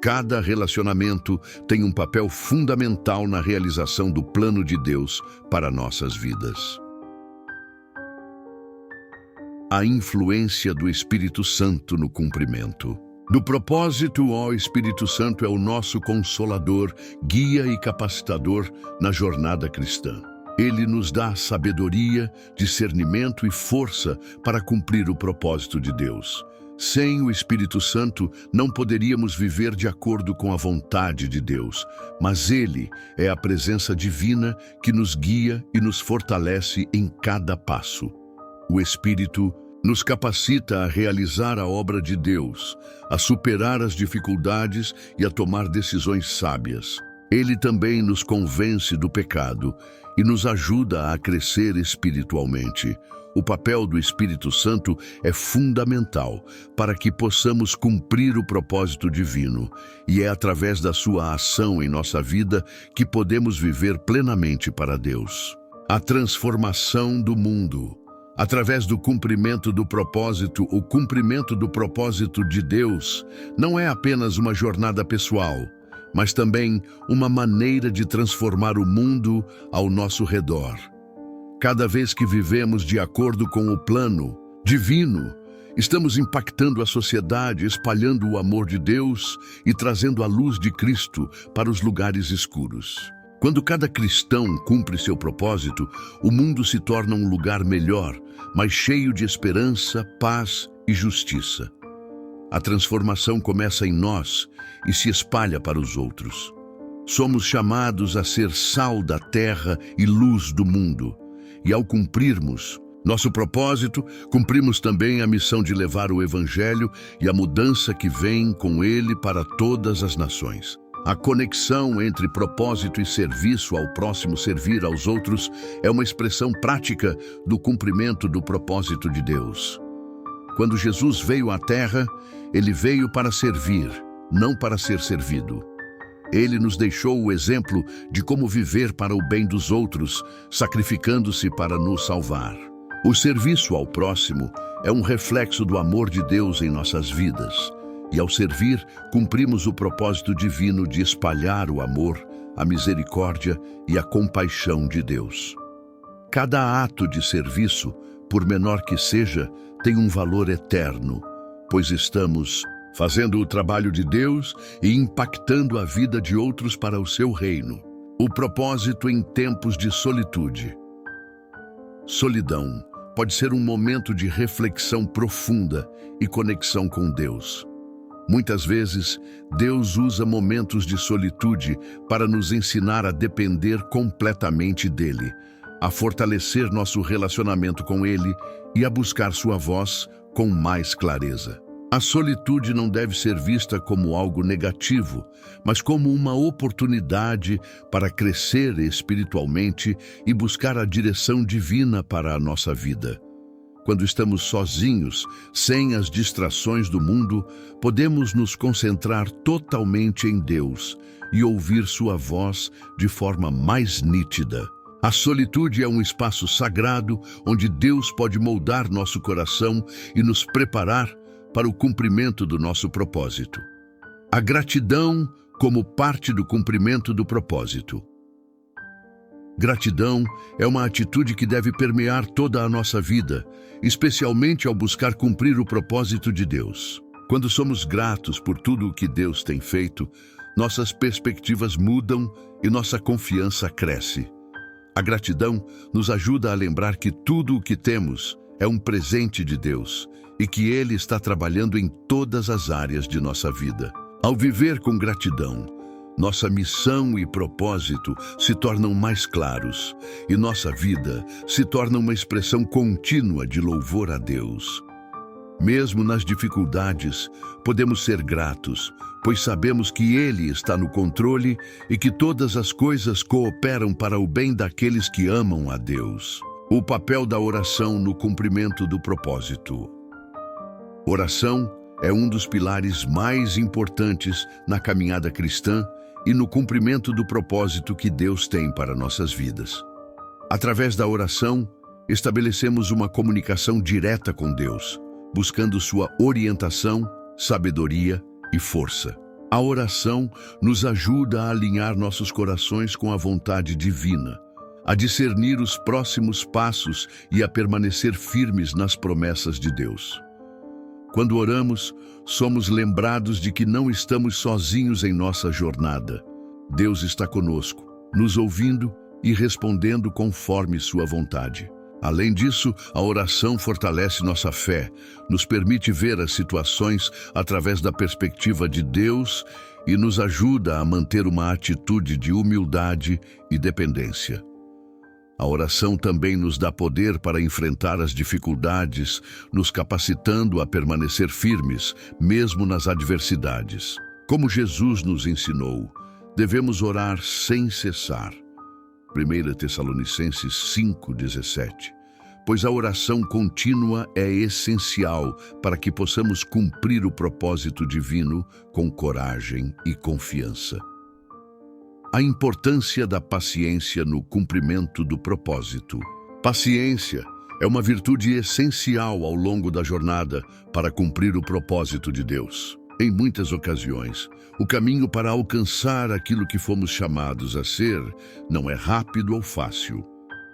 Cada relacionamento tem um papel fundamental na realização do plano de Deus para nossas vidas. A influência do Espírito Santo no cumprimento do propósito. O Espírito Santo é o nosso consolador, guia e capacitador na jornada cristã. Ele nos dá sabedoria, discernimento e força para cumprir o propósito de Deus. Sem o Espírito Santo, não poderíamos viver de acordo com a vontade de Deus, mas Ele é a presença divina que nos guia e nos fortalece em cada passo. O Espírito nos capacita a realizar a obra de Deus, a superar as dificuldades e a tomar decisões sábias. Ele também nos convence do pecado e nos ajuda a crescer espiritualmente. O papel do Espírito Santo é fundamental para que possamos cumprir o propósito divino, e é através da sua ação em nossa vida que podemos viver plenamente para Deus. A transformação do mundo. Através do cumprimento do propósito, o cumprimento do propósito de Deus não é apenas uma jornada pessoal, mas também uma maneira de transformar o mundo ao nosso redor. Cada vez que vivemos de acordo com o plano divino, estamos impactando a sociedade, espalhando o amor de Deus e trazendo a luz de Cristo para os lugares escuros. Quando cada cristão cumpre seu propósito, o mundo se torna um lugar melhor, mais cheio de esperança, paz e justiça. A transformação começa em nós e se espalha para os outros. Somos chamados a ser sal da terra e luz do mundo. E ao cumprirmos nosso propósito, cumprimos também a missão de levar o Evangelho e a mudança que vem com ele para todas as nações. A conexão entre propósito e serviço ao próximo, servir aos outros, é uma expressão prática do cumprimento do propósito de Deus. Quando Jesus veio à Terra, ele veio para servir, não para ser servido. Ele nos deixou o exemplo de como viver para o bem dos outros, sacrificando-se para nos salvar. O serviço ao próximo é um reflexo do amor de Deus em nossas vidas. E ao servir, cumprimos o propósito divino de espalhar o amor, a misericórdia e a compaixão de Deus. Cada ato de serviço, por menor que seja, tem um valor eterno, pois estamos fazendo o trabalho de Deus e impactando a vida de outros para o seu reino. O propósito em tempos de solitude. Solidão pode ser um momento de reflexão profunda e conexão com Deus. Muitas vezes, Deus usa momentos de solitude para nos ensinar a depender completamente dele, a fortalecer nosso relacionamento com ele e a buscar sua voz com mais clareza. A solitude não deve ser vista como algo negativo, mas como uma oportunidade para crescer espiritualmente e buscar a direção divina para a nossa vida. Quando estamos sozinhos, sem as distrações do mundo, podemos nos concentrar totalmente em Deus e ouvir sua voz de forma mais nítida. A solitude é um espaço sagrado onde Deus pode moldar nosso coração e nos preparar para o cumprimento do nosso propósito. A gratidão como parte do cumprimento do propósito. Gratidão é uma atitude que deve permear toda a nossa vida, especialmente ao buscar cumprir o propósito de Deus. Quando somos gratos por tudo o que Deus tem feito, nossas perspectivas mudam e nossa confiança cresce. A gratidão nos ajuda a lembrar que tudo o que temos é um presente de Deus e que Ele está trabalhando em todas as áreas de nossa vida. Ao viver com gratidão, nossa missão e propósito se tornam mais claros e nossa vida se torna uma expressão contínua de louvor a Deus. Mesmo nas dificuldades, podemos ser gratos, pois sabemos que Ele está no controle e que todas as coisas cooperam para o bem daqueles que amam a Deus. O papel da oração no cumprimento do propósito. Oração é um dos pilares mais importantes na caminhada cristã e no cumprimento do propósito que Deus tem para nossas vidas. Através da oração, estabelecemos uma comunicação direta com Deus, buscando sua orientação, sabedoria e força. A oração nos ajuda a alinhar nossos corações com a vontade divina, a discernir os próximos passos e a permanecer firmes nas promessas de Deus. Quando oramos, somos lembrados de que não estamos sozinhos em nossa jornada. Deus está conosco, nos ouvindo e respondendo conforme sua vontade. Além disso, a oração fortalece nossa fé, nos permite ver as situações através da perspectiva de Deus e nos ajuda a manter uma atitude de humildade e dependência. A oração também nos dá poder para enfrentar as dificuldades, nos capacitando a permanecer firmes, mesmo nas adversidades. Como Jesus nos ensinou, devemos orar sem cessar. 1 Tessalonicenses 5:17. Pois a oração contínua é essencial para que possamos cumprir o propósito divino com coragem e confiança. A importância da paciência no cumprimento do propósito. Paciência é uma virtude essencial ao longo da jornada para cumprir o propósito de Deus. Em muitas ocasiões, o caminho para alcançar aquilo que fomos chamados a ser não é rápido ou fácil.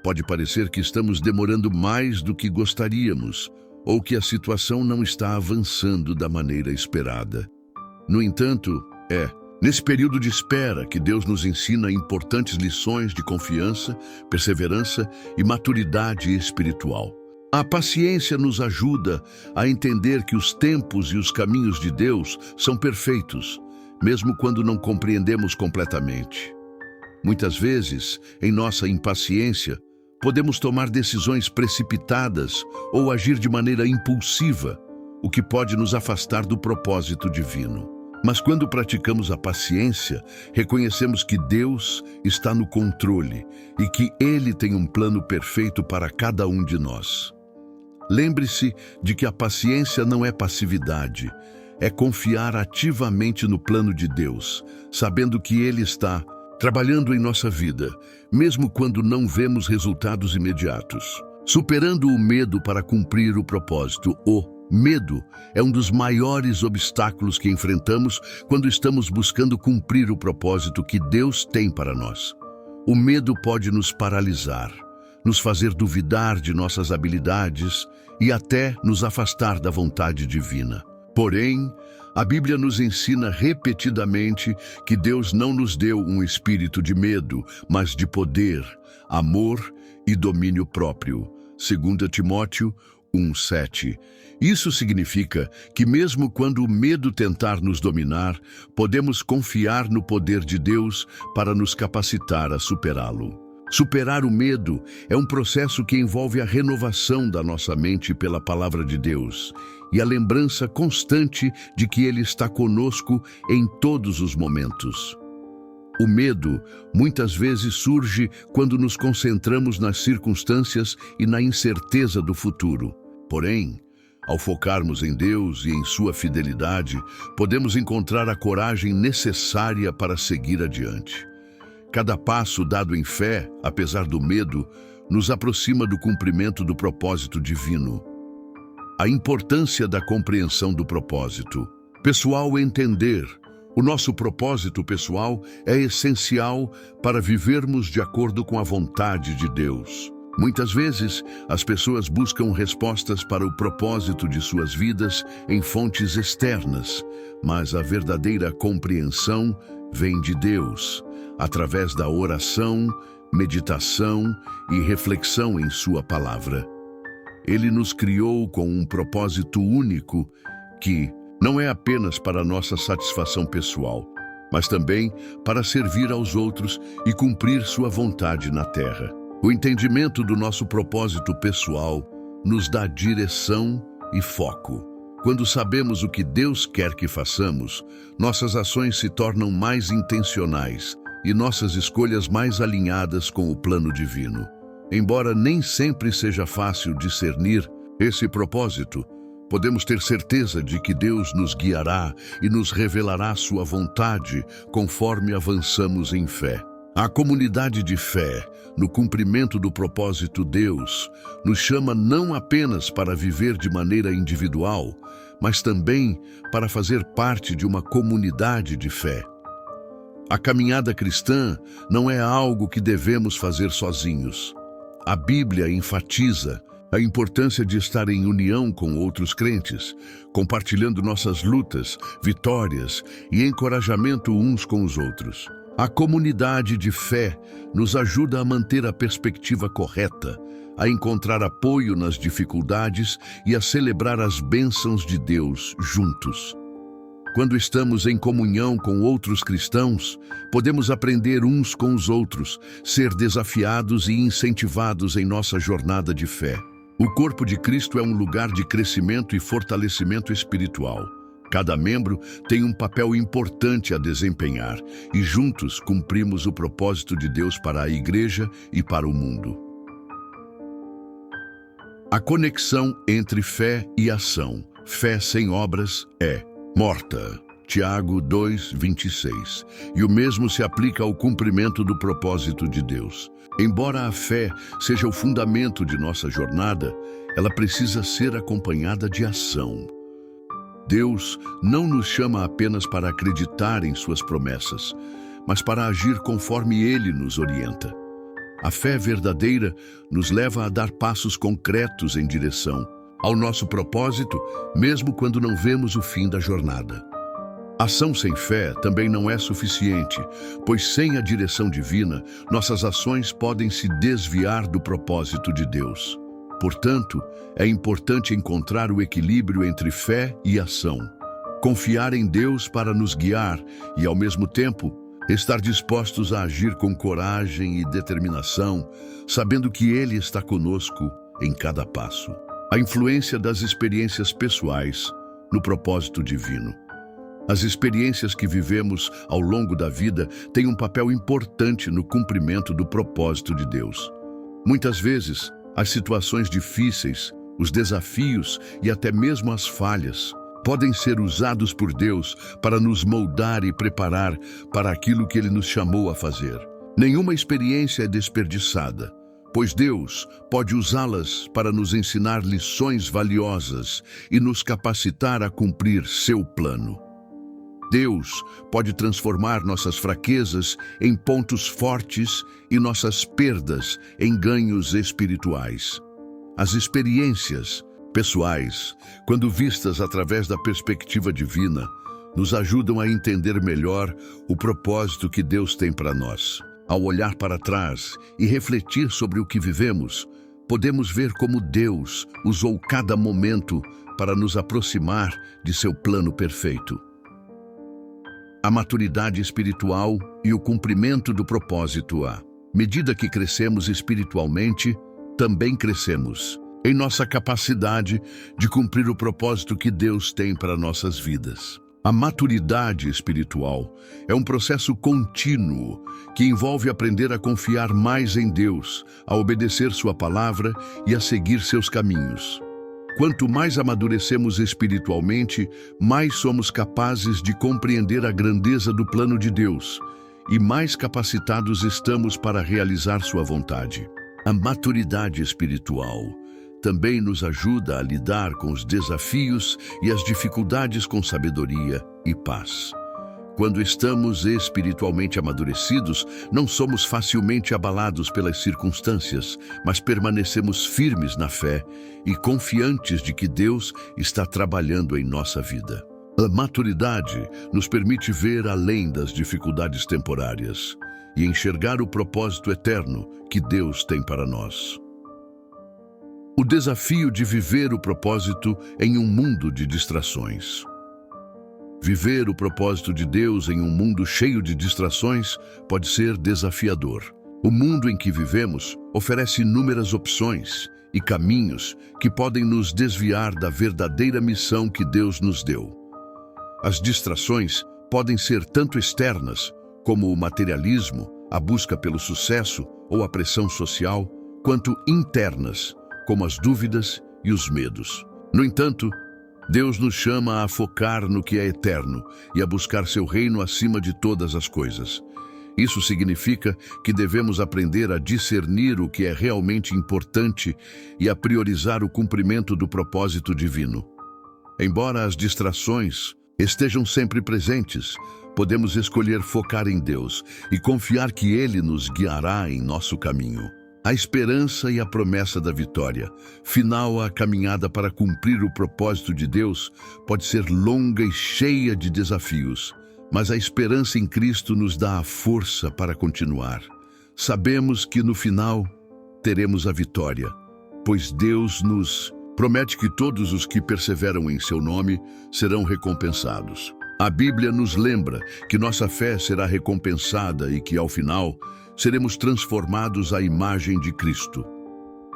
Pode parecer que estamos demorando mais do que gostaríamos, ou que a situação não está avançando da maneira esperada. No entanto, nesse período de espera que Deus nos ensina importantes lições de confiança, perseverança e maturidade espiritual. A paciência nos ajuda a entender que os tempos e os caminhos de Deus são perfeitos, mesmo quando não compreendemos completamente. Muitas vezes, em nossa impaciência, podemos tomar decisões precipitadas ou agir de maneira impulsiva, o que pode nos afastar do propósito divino. Mas quando praticamos a paciência, reconhecemos que Deus está no controle e que Ele tem um plano perfeito para cada um de nós. Lembre-se de que a paciência não é passividade, é confiar ativamente no plano de Deus, sabendo que Ele está trabalhando em nossa vida, mesmo quando não vemos resultados imediatos. Superando o medo para cumprir o propósito. O medo é um dos maiores obstáculos que enfrentamos quando estamos buscando cumprir o propósito que Deus tem para nós. O medo pode nos paralisar, nos fazer duvidar de nossas habilidades e até nos afastar da vontade divina. Porém, a Bíblia nos ensina repetidamente que Deus não nos deu um espírito de medo, mas de poder, amor e domínio próprio. 2 Timóteo 1:7. Isso significa que mesmo quando o medo tentar nos dominar, podemos confiar no poder de Deus para nos capacitar a superá-lo. Superar o medo é um processo que envolve a renovação da nossa mente pela palavra de Deus e a lembrança constante de que Ele está conosco em todos os momentos. O medo muitas vezes surge quando nos concentramos nas circunstâncias e na incerteza do futuro. Porém, ao focarmos em Deus e em sua fidelidade, podemos encontrar a coragem necessária para seguir adiante. Cada passo dado em fé, apesar do medo, nos aproxima do cumprimento do propósito divino. A importância da compreensão do propósito pessoal. Entender o nosso propósito pessoal é essencial para vivermos de acordo com a vontade de Deus. Muitas vezes, as pessoas buscam respostas para o propósito de suas vidas em fontes externas, mas a verdadeira compreensão vem de Deus, através da oração, meditação e reflexão em sua palavra. Ele nos criou com um propósito único que não é apenas para nossa satisfação pessoal, mas também para servir aos outros e cumprir sua vontade na terra. O entendimento do nosso propósito pessoal nos dá direção e foco. Quando sabemos o que Deus quer que façamos, nossas ações se tornam mais intencionais e nossas escolhas mais alinhadas com o plano divino. Embora nem sempre seja fácil discernir esse propósito, podemos ter certeza de que Deus nos guiará e nos revelará sua vontade conforme avançamos em fé. A comunidade de fé, no cumprimento do propósito Deus, nos chama não apenas para viver de maneira individual, mas também para fazer parte de uma comunidade de fé. A caminhada cristã não é algo que devemos fazer sozinhos. A Bíblia enfatiza a importância de estar em união com outros crentes, compartilhando nossas lutas, vitórias e encorajamento uns com os outros. A comunidade de fé nos ajuda a manter a perspectiva correta, a encontrar apoio nas dificuldades e a celebrar as bênçãos de Deus juntos. Quando estamos em comunhão com outros cristãos, podemos aprender uns com os outros, ser desafiados e incentivados em nossa jornada de fé. O corpo de Cristo é um lugar de crescimento e fortalecimento espiritual. Cada membro tem um papel importante a desempenhar e juntos cumprimos o propósito de Deus para a igreja e para o mundo. A conexão entre fé e ação. Fé sem obras é morta. Tiago 2:26. E o mesmo se aplica ao cumprimento do propósito de Deus. Embora a fé seja o fundamento de nossa jornada, ela precisa ser acompanhada de ação. Deus não nos chama apenas para acreditar em suas promessas, mas para agir conforme Ele nos orienta. A fé verdadeira nos leva a dar passos concretos em direção ao nosso propósito, mesmo quando não vemos o fim da jornada. Ação sem fé também não é suficiente, pois sem a direção divina, nossas ações podem se desviar do propósito de Deus. Portanto, é importante encontrar o equilíbrio entre fé e ação. Confiar em Deus para nos guiar e, ao mesmo tempo, estar dispostos a agir com coragem e determinação, sabendo que Ele está conosco em cada passo. A influência das experiências pessoais no propósito divino. As experiências que vivemos ao longo da vida têm um papel importante no cumprimento do propósito de Deus. Muitas vezes, as situações difíceis Os desafios e até mesmo as falhas podem ser usados por Deus para nos moldar e preparar para aquilo que Ele nos chamou a fazer. Nenhuma experiência é desperdiçada, pois Deus pode usá-las para nos ensinar lições valiosas e nos capacitar a cumprir seu plano. Deus pode transformar nossas fraquezas em pontos fortes e nossas perdas em ganhos espirituais. As experiências pessoais, quando vistas através da perspectiva divina, nos ajudam a entender melhor o propósito que Deus tem para nós. Ao olhar para trás e refletir sobre o que vivemos, podemos ver como Deus usou cada momento para nos aproximar de seu plano perfeito. A maturidade espiritual e o cumprimento do propósito. À medida que crescemos espiritualmente, também crescemos em nossa capacidade de cumprir o propósito que Deus tem para nossas vidas. A maturidade espiritual é um processo contínuo que envolve aprender a confiar mais em Deus, a obedecer sua palavra e a seguir seus caminhos. Quanto mais amadurecemos espiritualmente, mais somos capazes de compreender a grandeza do plano de Deus e mais capacitados estamos para realizar sua vontade. A maturidade espiritual também nos ajuda a lidar com os desafios e as dificuldades com sabedoria e paz. Quando estamos espiritualmente amadurecidos, não somos facilmente abalados pelas circunstâncias, mas permanecemos firmes na fé e confiantes de que Deus está trabalhando em nossa vida. A maturidade nos permite ver além das dificuldades temporárias e enxergar o propósito eterno que Deus tem para nós. O desafio de viver o propósito em um mundo de distrações. Viver o propósito de Deus em um mundo cheio de distrações pode ser desafiador. O mundo em que vivemos oferece inúmeras opções e caminhos que podem nos desviar da verdadeira missão que Deus nos deu. As distrações podem ser tanto externas, como o materialismo, a busca pelo sucesso ou a pressão social, quanto internas, como as dúvidas e os medos. No entanto, Deus nos chama a focar no que é eterno e a buscar seu reino acima de todas as coisas. Isso significa que devemos aprender a discernir o que é realmente importante e a priorizar o cumprimento do propósito divino. Embora as distrações estejam sempre presentes, podemos escolher focar em Deus e confiar que Ele nos guiará em nosso caminho. A esperança e a promessa da vitória, final à caminhada para cumprir o propósito de Deus, pode ser longa e cheia de desafios, mas a esperança em Cristo nos dá a força para continuar. Sabemos que no final teremos a vitória, pois Deus nos promete que todos os que perseveram em seu nome serão recompensados. A Bíblia nos lembra que nossa fé será recompensada e que, ao final, seremos transformados à imagem de Cristo.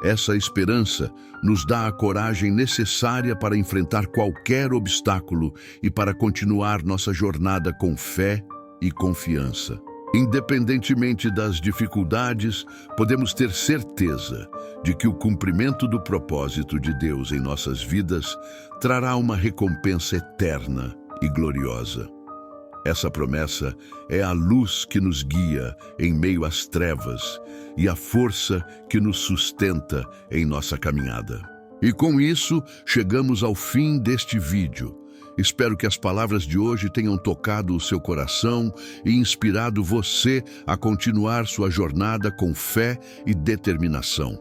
Essa esperança nos dá a coragem necessária para enfrentar qualquer obstáculo e para continuar nossa jornada com fé e confiança. Independentemente das dificuldades, podemos ter certeza de que o cumprimento do propósito de Deus em nossas vidas trará uma recompensa eterna e gloriosa. Essa promessa é a luz que nos guia em meio às trevas e a força que nos sustenta em nossa caminhada. E com isso, chegamos ao fim deste vídeo. Espero que as palavras de hoje tenham tocado o seu coração e inspirado você a continuar sua jornada com fé e determinação.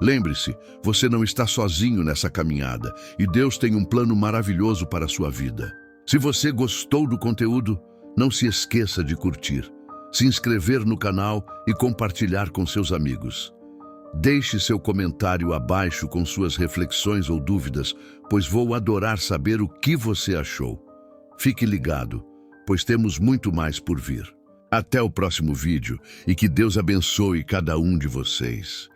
Lembre-se, você não está sozinho nessa caminhada e Deus tem um plano maravilhoso para a sua vida. Se você gostou do conteúdo, não se esqueça de curtir, se inscrever no canal e compartilhar com seus amigos. Deixe seu comentário abaixo com suas reflexões ou dúvidas, pois vou adorar saber o que você achou. Fique ligado, pois temos muito mais por vir. Até o próximo vídeo e que Deus abençoe cada um de vocês.